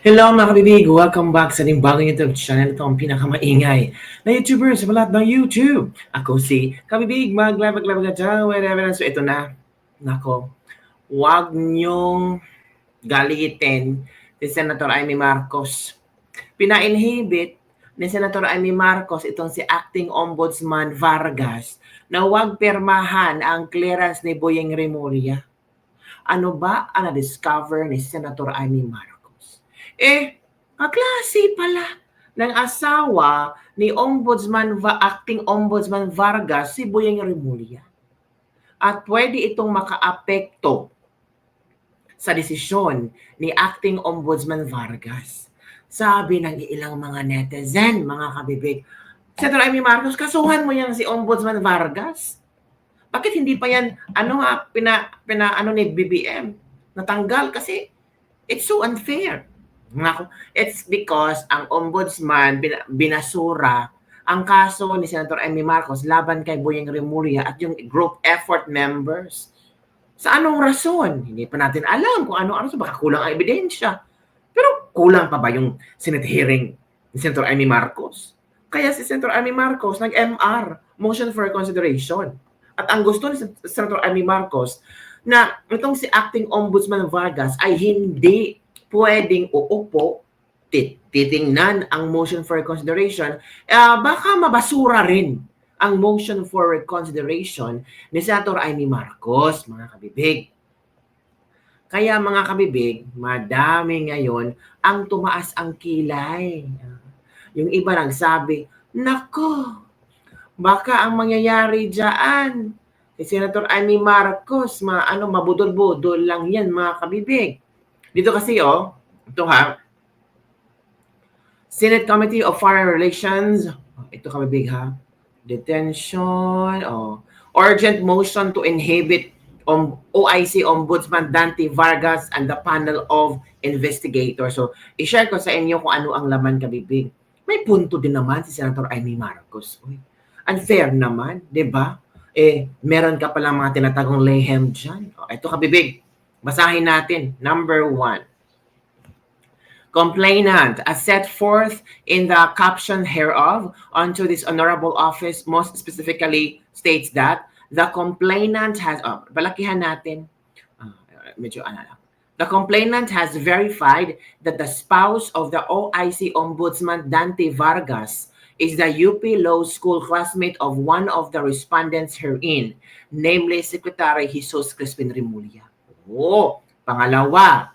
Hello mga kabibig! Welcome back sa ating bagong YouTube channel. Ito ang pinakamaingay na YouTuber sa balat ng YouTube. Ako si Kabibig, maglabag-labag ka dyan, wherever. So ito na, nako, huwag niyong galitin si Senator Amy Marcos. Pina-inhibit ni Senator Amy Marcos itong si Acting Ombudsman Vargas na huwag permahan ang clearance ni Boyeng Remulla. Ano ba ang na-discover ni Senator Amy Marcos? Kaklase pala ng asawa ni Acting Ombudsman Vargas si Boyeng Remulla. At pwede itong makaapekto sa desisyon ni Acting Ombudsman Vargas. Sabi ng ilang mga netizen, mga kabibig, Senator Amy Marcos, kasuhan mo yan si Ombudsman Vargas. Bakit hindi pa yan ni BBM natanggal kasi it's so unfair. It's because ang ombudsman binasura ang kaso ni Senator Amy Marcos laban kay Boyeng Remulla at yung group effort members. Sa anong rason? Hindi pa natin alam kung ano-ano. So baka kulang ang ebidensya. Pero kulang pa ba yung Senate hearing ni Senator Amy Marcos? Kaya si Senator Amy Marcos nag-MR, motion for reconsideration. At ang gusto ni Senator Amy Marcos na itong si Acting Ombudsman Vargas ay hindi pwedeng uupo, titingnan ang motion for reconsideration, baka mabasura rin ang motion for reconsideration ni Senator Amy Marcos, mga kabibig. Kaya mga kabibig, madami ngayon ang tumaas ang kilay. Yung iba lang sabi, nako, baka ang mangyayari dyan, si Senator Amy Marcos, mabudol-budol lang yan, mga kabibig. Dito kasi, ito ha, Senate Committee of Foreign Relations, ito kabibig ha, detention, urgent motion to inhibit OIC Ombudsman Dante Vargas and the panel of investigators. So, i-share ko sa inyo kung ano ang laman kabibig. May punto din naman si Senator Amy Marcos. Unfair naman, di ba? Meron ka palang mga tinatagong layhem dyan. Ito kabibig. Basahin natin. Number 1. Complainant, as set forth in the caption hereof, unto this honorable office most specifically states that the complainant has, balakihan natin, the complainant has verified that the spouse of the OIC Ombudsman Dante Vargas is the UP Law School classmate of one of the respondents herein, namely Secretary Jesus Crispin Remulla. Pangalawa,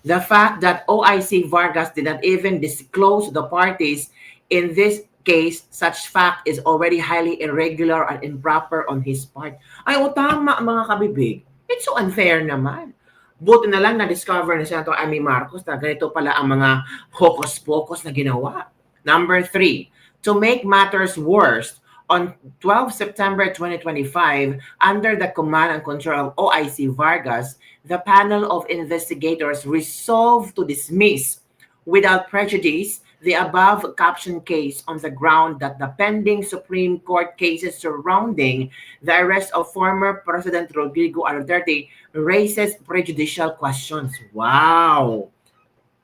the fact that OIC Vargas did not even disclose the parties in this case, such fact is already highly irregular and improper on his part. Tama mga kabibig. It's so unfair naman. Buti na lang na-discover ni Senator Amy Marcos na ganito pala ang mga hocus-pocus na ginawa. Number 3, to make matters worse, on 12 September 2025, under the command and control of OIC Vargas, the panel of investigators resolved to dismiss without prejudice the above captioned case on the ground that the pending Supreme Court cases surrounding the arrest of former President Rodrigo Duterte raises prejudicial questions. Wow!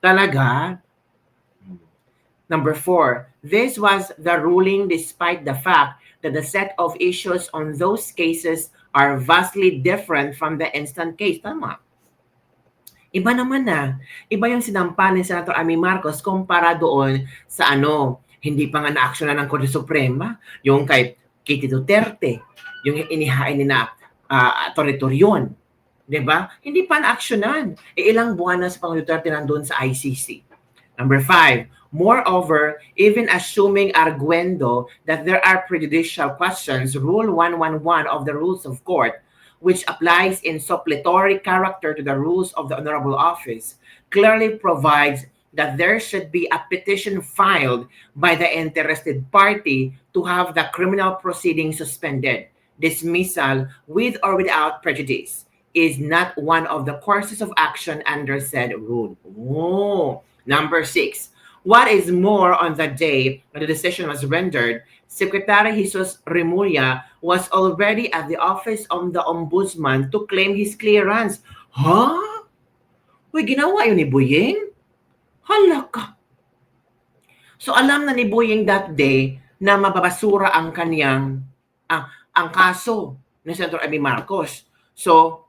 Talaga? Number 4, this was the ruling despite the fact that the set of issues on those cases are vastly different from the instant case. Tama. Iba naman na. Iba yung sinampa ni Senator Amy Marcos kumpara doon sa hindi pa nga na-actionan ng Korte Suprema, yung kay Kitty Duterte, yung inihain ni na Torretorion. Diba? Hindi pa na-actionan. Ilang buwan na si Pangulong Duterte nandun sa ICC. Number 5, moreover, even assuming arguendo that there are prejudicial questions, Rule 111 of the Rules of Court, which applies in suppletory character to the rules of the Honorable Office, clearly provides that there should be a petition filed by the interested party to have the criminal proceeding suspended. Dismissal with or without prejudice is not one of the courses of action under said rule. Number 6, what is more, on the day that the decision was rendered, Secretary Jesus Remulla was already at the office of the Ombudsman to claim his clearance. Ginawa yun ni Boyeng? Hala ka! So alam na ni Boying that day na mababasura ang kanyang ang kaso ni Senator Amy Marcos. So,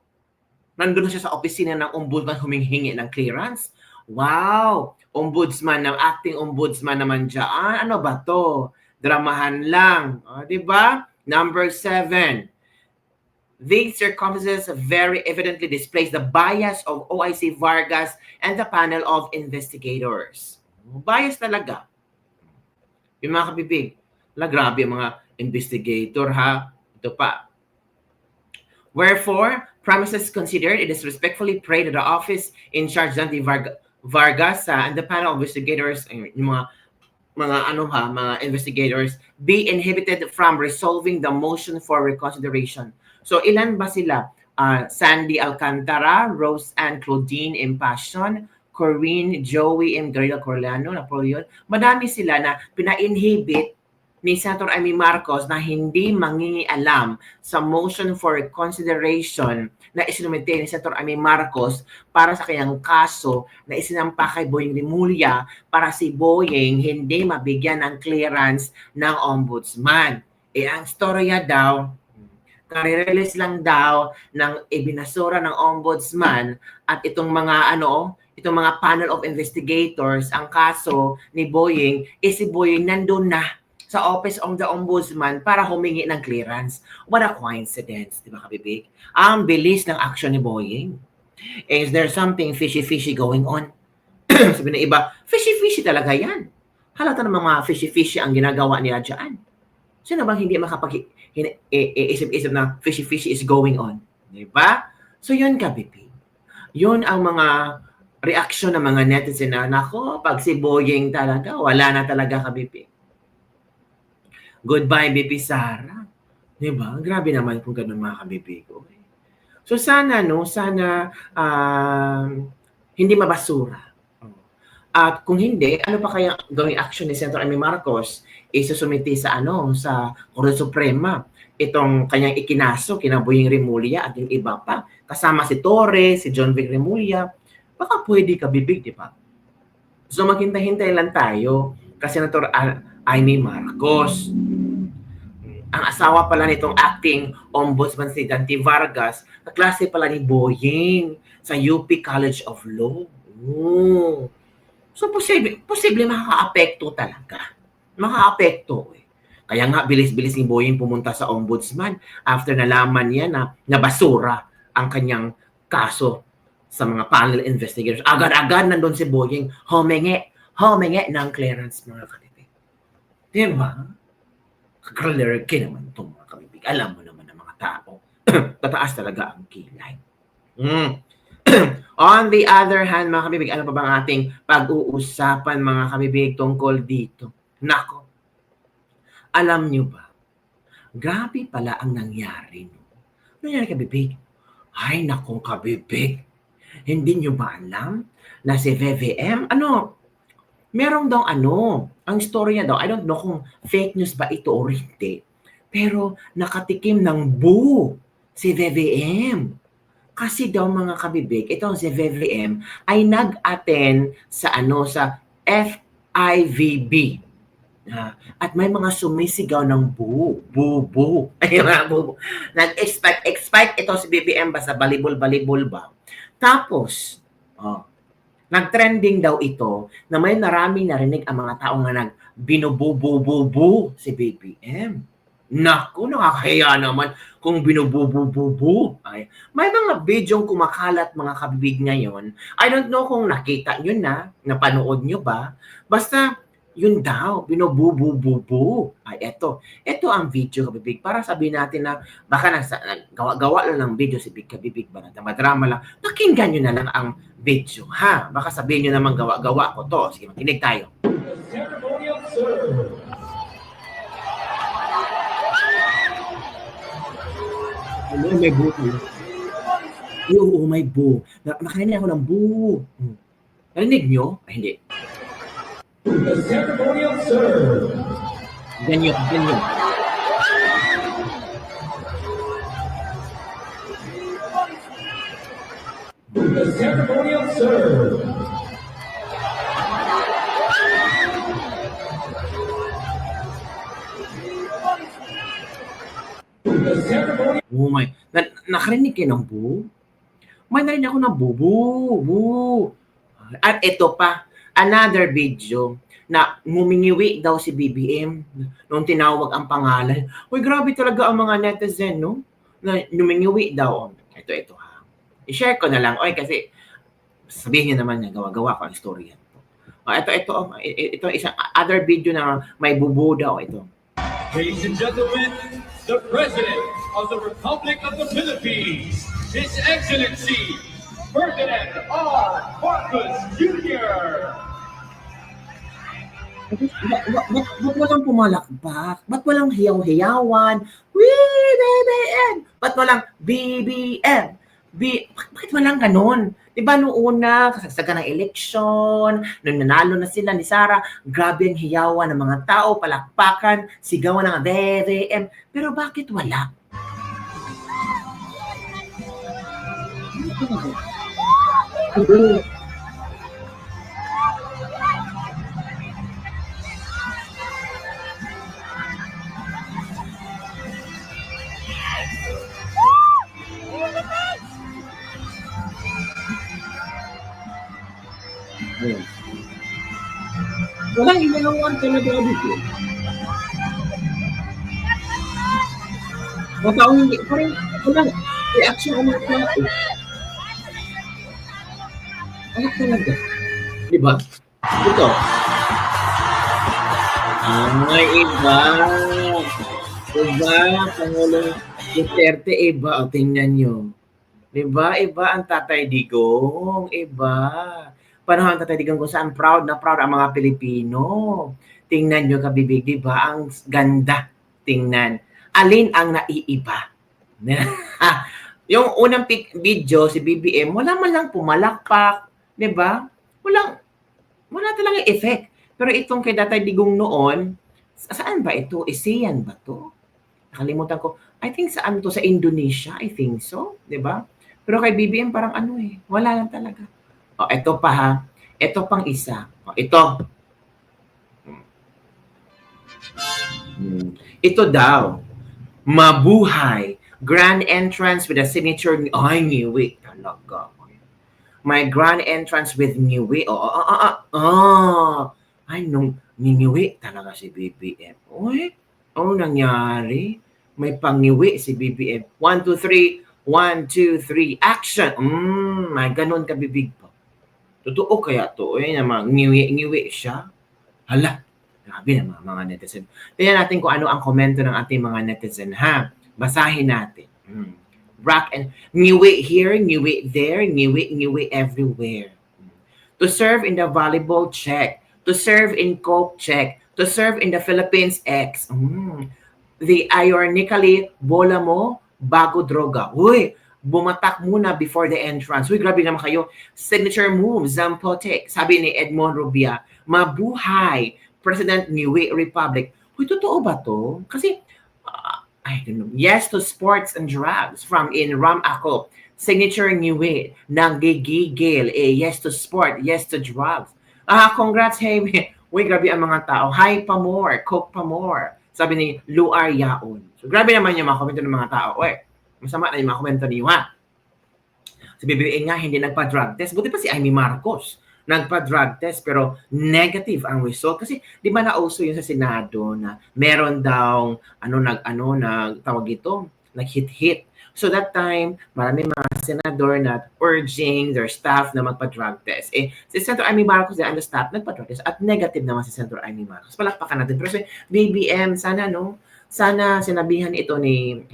nandun na siya sa opisina ng ombudsman humihingi ng clearance. Wow! Ombudsman, ng acting ombudsman naman dyan. Ano ba to? Dramahan lang. Diba? Number 7. These circumstances very evidently displays the bias of OIC Vargas and the panel of investigators. Bias talaga. Yung mga kabibig. Grabe ang mga investigator ha. Ito pa. Wherefore, premises considered, it is respectfully prayed that the office in charge Dante Vargas and the panel of investigators, yung mga investigators, be inhibited from resolving the motion for reconsideration. So, ilan ba sila? Sandy Alcantara, Rose Ann Claudine Impassion, Corinne, Joey M. Garrido Corleano, Napoleon. Madami sila na pina-inhibit ni Senator Amy Marcos na hindi mangingialam sa motion for reconsideration na isinumite ni Senator Amy Marcos para sa kanyang kaso na isinampa kay Boying Rimulya para si Boying hindi mabigyan ng clearance ng ombudsman. Ang storya daw, kare-release lang daw ng ibinasura ng ombudsman at itong mga panel of investigators, ang kaso ni Boying, si Boying nandun na sa Office of the Ombudsman para humingi ng clearance. What a coincidence, di ba kabibig? Ang bilis ng action ni Boying. Is there something fishy-fishy going on? Sabi ng iba, fishy-fishy talaga yan. Halata ng mga fishy-fishy ang ginagawa niya dyan. Sino bang hindi makapag-isip-isip na fishy-fishy is going on? Di ba? So yun kabibig. Yun ang mga reaction ng mga netizen na, nako, pag si Boying talaga, wala na talaga kabibig. Goodbye, BP Sara. Diba? Grabe naman kung ganun mga kabibigo. So sana, hindi mabasura. At kung hindi, ano pa kaya gawing action ni Senator Amy Marcos? Isusumiti sa Korte Suprema. Itong kanyang ikinaso, kina Boying Rimulya at yung iba pa. Kasama si Torres, si John Vic Rimulya. Baka pwede kabibig, di ba? So maghintay-hintay lang tayo kasi Senator Amy Marcos. Ang asawa pala nitong acting ombudsman si Dante Vargas, kaklase pala ni Boying sa UP College of Law. So posible makaka-apekto talaga. Makaka-apekto. Kaya nga bilis-bilis ni Boying pumunta sa ombudsman after nalaman niya na nabasura ang kanyang kaso sa mga panel investigators. Agad-agad nandun si Boying humingi ng clearance mga kabibig. Diba? Kagralirke naman itong mga kabibig. Alam mo naman ng mga tao. Tataas talaga ang kilay. On the other hand, mga kabibig, ano pa bang ating pag-uusapan mga kabibig tungkol dito? Nako. Alam nyo ba? Grabe pala ang nangyari. Ano nangyari kabibig? Ay, nakong kabibig. Hindi nyo ba alam na si VVM, merong daw ang story niya daw, I don't know kung fake news ba ito o hindi, pero nakatikim ng boo si VVM. Kasi daw mga kabibig, itong si VVM ay nag-attend sa FIVB. At may mga sumisigaw ng boo, boo, boo. Ay, mga boo. Nag-expect ito si VVM ba sa balibol-balibol ba? Tapos, nag-trending daw ito na may naraming narinig ang mga taong nga binububububu si BBM. Naku, nakakahiya naman kung binububububu. May mga bidyong kumakalat mga kabibig ngayon. I don't know kung nakita nyo na, napanood nyo ba. Basta, yun daw, binububububu. Ito ang video kabibig. Para sabihin natin na baka gawa-gawa lang ng video si Big Kabibig ba na madrama lang. Pakinggan nyo na lang ang video, ha? Baka sabihin nyo naman gawa-gawa ko to. Sige, makinig tayo. May boo. Oo, may boo. Nakarinig ako ng boo. Narinig nyo? Ay, hindi. The ceremonial serve. Ganyan. The ceremonial serve. Oh my, nakarinig kayo ng boo? May narinig ako ng boo, boo, boo. At ito pa, another video na ngumingiwi daw si BBM nung tinawag ang pangalan. Uy, grabe talaga ang mga netizen, no? Na ngumingiwi daw. Ito ha. I-share ko na lang. Oy, kasi sabihin niyo naman niya, gawa-gawa ko ang istorya. Ito isang other video na may bubo daw ito. Ladies and gentlemen, the President of the Republic of the Philippines, His Excellency, Ferdinand R. Marcos Jr. Ba't walang pumalakpak? Ba't walang hiyaw-hiyawan? Wee, BBM! Ba't walang BBM? Bakit walang ganun? Diba noong una, kasagsagan ng eleksyon, nung nanalo na sila ni Sara, grabe ang hiyawan ng mga tao, palakpakan, sigawan ng BBM. Pero bakit wala? Wala, inayawan talaga dito. Mataong hindi, parang walang reaction ang mga tao. Ano talaga? Diba? Ito. Ay, iba. Diba? Pangulong Duterte, iba. O, tingnan nyo. Diba? Iba ang Tatay Digong. Iba. Panahon Tatay Digong kung saan proud na proud ang mga Pilipino. Tingnan nyo, kabibig. Diba? Ang ganda. Tingnan. Alin ang naiiba? Yung unang video, si BBM, wala man lang pumalakpak. Diba? Wala talaga effect. Pero itong kay Tatay Digong noon, saan ba ito? ASEAN ba to? Nakalimutan ko. I think saan to? Sa Indonesia? I think so. Diba? Pero kay BBM parang ano eh. Wala lang talaga. O, ito pa ha. Ito pang isa. O, ito. Ito daw. Mabuhay. Grand entrance with a signature. Ay, ngiwi talaga. My grand entrance with ngiwi. Ay, nung ngiwi talaga si BBM. Uy, ano nangyari? May pangiwi si BBM. 1, 2, 3. 1, 2, 3. Action! May ganun kabibig pa. Totoo kaya to? Naman, ngiwi siya. Hala, grabe naman mga netizen. Tingnan natin kung ano ang komento ng ating mga netizen, ha? Basahin natin. Rock and ngiwi here, ngiwi there, ngiwi everywhere. To serve in the volleyball, check. To serve in Coke, check. To serve in the Philippines, X. The ironically, bola mo, bago droga. Uy, bumatak muna before the entrance. Uy, grabe naman kayo. Signature move, Zampotek. Sabi ni Edmond Rubia, mabuhay, President Niue Republic. Uy, totoo ba to? Kasi, I don't know. Yes to sports and drugs from in Ram Ako. Signature Niue, nanggigigil. Yes to sport, yes to drugs. Congrats, hey. Uy, grabe ang mga tao. Hi pa more, Coke pa more. Sabi ni Luar Yaon. So, grabe naman yung mga komento ng mga tao. Uy, masama na yung mga komento niyo, ha? Si BBM nga, hindi nagpa-drug test. Buti pa si Amy Marcos nagpa-drug test pero negative ang result. Kasi di ba na-also yun sa Senado na meron daw, tawag ito, nag-hit-hit. So that time, marami mga senador na urging their staff na magpa-drug test. Si Senator Amy Marcos and the staff nagpa-drug test at negative naman si Senator Amy Marcos. Palakpakan natin. Pero si BBM, sana sinabihan ito ni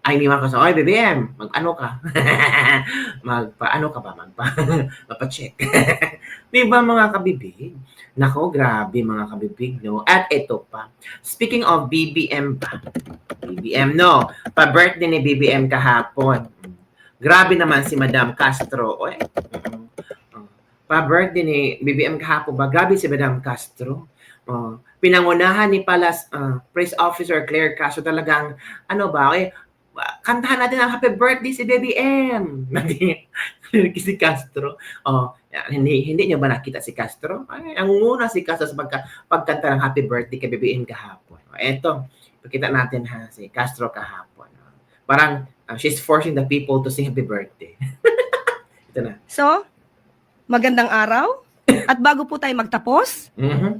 Amy Marcos, oy BBM, mag-ano ka? Magpa-check. Di ba mga kabibig? Nako, grabe mga kabibig, no? At ito pa. Speaking of BBM pa. BBM, no? Pa-birthday ni BBM kahapon. Grabe naman si Madam Castro. Oy. Pa-birthday ni BBM kahapon ba? Grabe si Madam Castro. Pinangunahan ni Palas Press Officer Claire Castro talagang, kantahan natin ang happy birthday si BBM. Si Castro. Hindi niyo ba nakita si Castro? Ang una si Castro sa pagkanta ng happy birthday kay BBM kahapon. Eto, pakita natin ha, si Castro kahapon. Parang she's forcing the people to sing happy birthday. Ito na. So, magandang araw. At bago po tayo magtapos,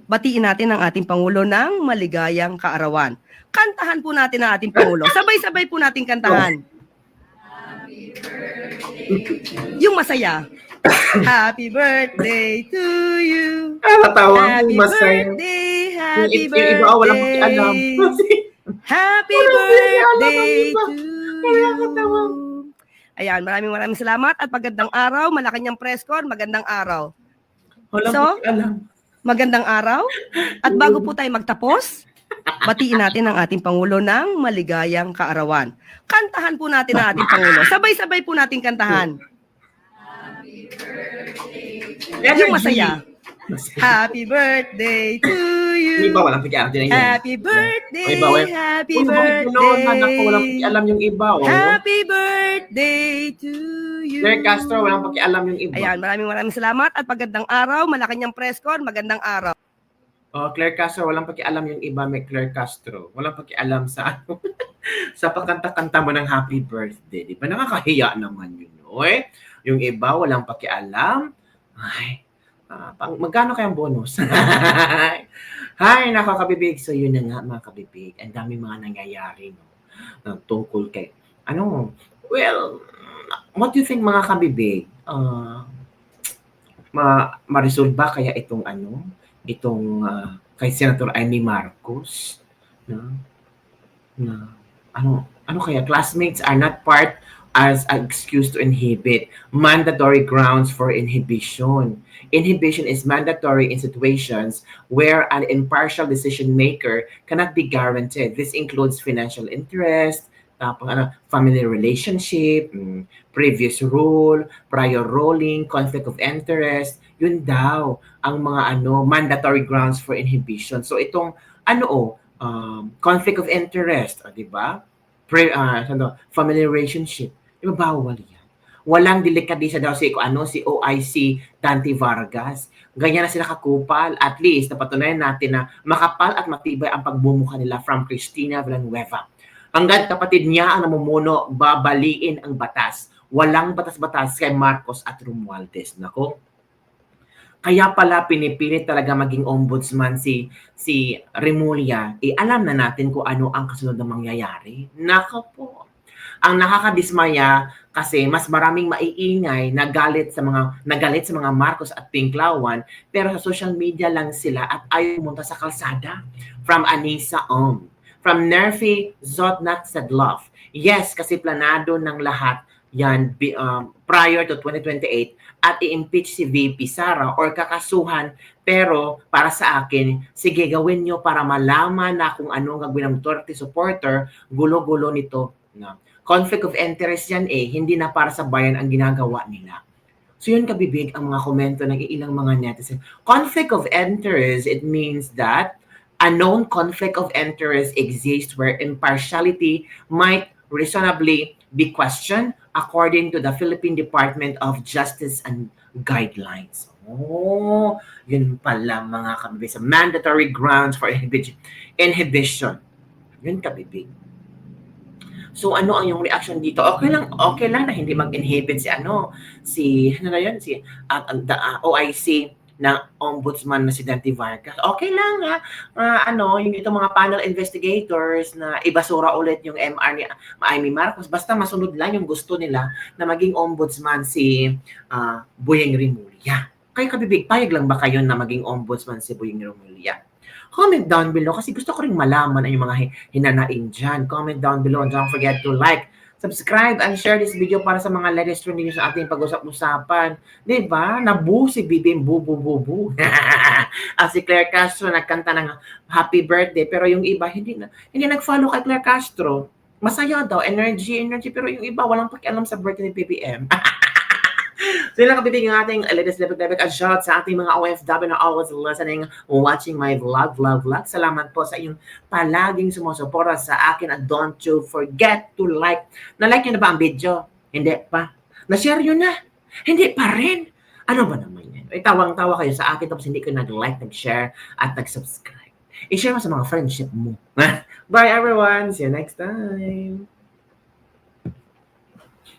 batiin natin ang ating Pangulo ng maligayang kaarawan. Kantahan po natin ang ating Pangulo. Sabay-sabay po natin kantahan. Yung masaya. Happy birthday to you. Natawa. Happy Masaya. birthday, happy Yung iba, walang pakialam. birthday. Happy birthday to Nakakatawa. you. Ayan, maraming salamat at magandang araw. Malacanang Press Corps, magandang araw. Walang So, pakialam. Magandang araw. At bago po tayo magtapos, batiin natin ang ating Pangulo ng maligayang kaarawan. Kantahan po natin ang ating Pangulo. Sabay-sabay po natin kantahan. Yung masaya. Happy birthday to Yung you. iba, walang pakialam din yun. Happy birthday, happy Uy, bakit gano'n? Anak ko, walang birthday. pakialam yung iba. Oh. Happy birthday to you. Claire Castro, walang pakialam yung iba. Ayan, maraming salamat at magandang araw. Malacanang Press Corps, magandang araw. Oh, Claire Castro, walang pakialam yung iba, may Claire Castro. Walang pakialam sa ano, sa pagkanta-kanta mo ng happy birthday. Di ba? Nakakahiya naman yun, oy. Yung iba, walang pakialam. Ay, magkano kayang bonus? Hi, nakakabibig. So, yun na nga, mga kabibig. Ang dami mga nangyayari, no? Tungkol kay, ano, well, what do you think, mga kabibig? Ma-resolve ba kaya itong, itong kay Senator Amy Marcos? Ano kaya? Classmates are not part as an excuse to inhibit. Mandatory grounds for inhibition. Inhibition is mandatory in situations where an impartial decision maker cannot be guaranteed. This includes financial interest, family relationship, previous rule, prior ruling, conflict of interest. Yun daw ang mga mandatory grounds for inhibition. So itong conflict of interest, di ba? Family relationship. Di ba bawal yan? Walang delikadisa daw si OIC Dante Vargas. Ganyan na sila kakupal. At least, napatunayan natin na makapal at matibay ang pagbumuka nila from Cristina Villanueva. Hanggang kapatid niya ang namumuno, babaliin ang batas. Walang batas-batas kay Marcos at Romualdez. Nako. Kaya pala pinipilit talaga maging ombudsman si Remulla. Alam na natin kung ano ang kasunod na mangyayari. Nako po. Ang nakakadismaya kasi mas maraming maiingay nagalit sa mga Marcos at Pinklawan, pero sa social media lang sila at ayaw pumunta sa kalsada. From Anissa from Nerfi Zotnak Sedlov. Yes, kasi planado ng lahat yan prior to 2028 at i-impeach si VP Sara or kakasuhan, pero para sa akin, sige gawin nyo para malaman na kung ano ang gagawin ng Duterte supporter, gulo-gulo nito. No? Conflict of interest yan hindi na para sa bayan ang ginagawa nila. So yun kabibig ang mga komento ng ilang mga netizen. Conflict of interest, it means that a known conflict of interest exists where impartiality might reasonably be questioned according to the Philippine Department of Justice and Guidelines. Oh, yun pala mga kabibig. So, mandatory grounds for inhibition. Yun kabibig. So ano ang yung reaction dito? Okay lang na hindi mag-inhibit si OIC na ombudsman na si Dante Vargas. Okay lang yung itong mga panel investigators na ibasura ulit yung MR ni Amy Marcos. Basta masunod lang yung gusto nila na maging ombudsman si Boyeng Remulla. Kayo kabibig, payag lang ba kayo na maging ombudsman si Boyeng Remulla? Comment down below kasi gusto ko rin malaman ang yung mga hinanain dyan. Comment down below and don't forget to like, subscribe, and share this video para sa mga latest trending news sa ating pag-usap-usapan. Diba? Nabu si Bibim Bubu. Si Claire Castro nagkanta ng happy birthday pero yung iba hindi nag-follow kay Claire Castro. Masaya daw, energy, pero yung iba walang pakialam sa birthday ni BBM. So yun lang kabibig ng ating latest debit at shout sa ating mga OFW na always listening, watching my vlog. Salamat po sa inyong palaging sumusuporta sa akin at don't you forget to like. Na-like nyo na ba ang video? Hindi pa. Na-share nyo na? Hindi pa rin. Ano ba naman yan? Tawang-tawa kayo sa akin tapos hindi ko nag-like, nag-share at nag-subscribe. I-share mo sa mga friendship mo. Bye everyone! See you next time!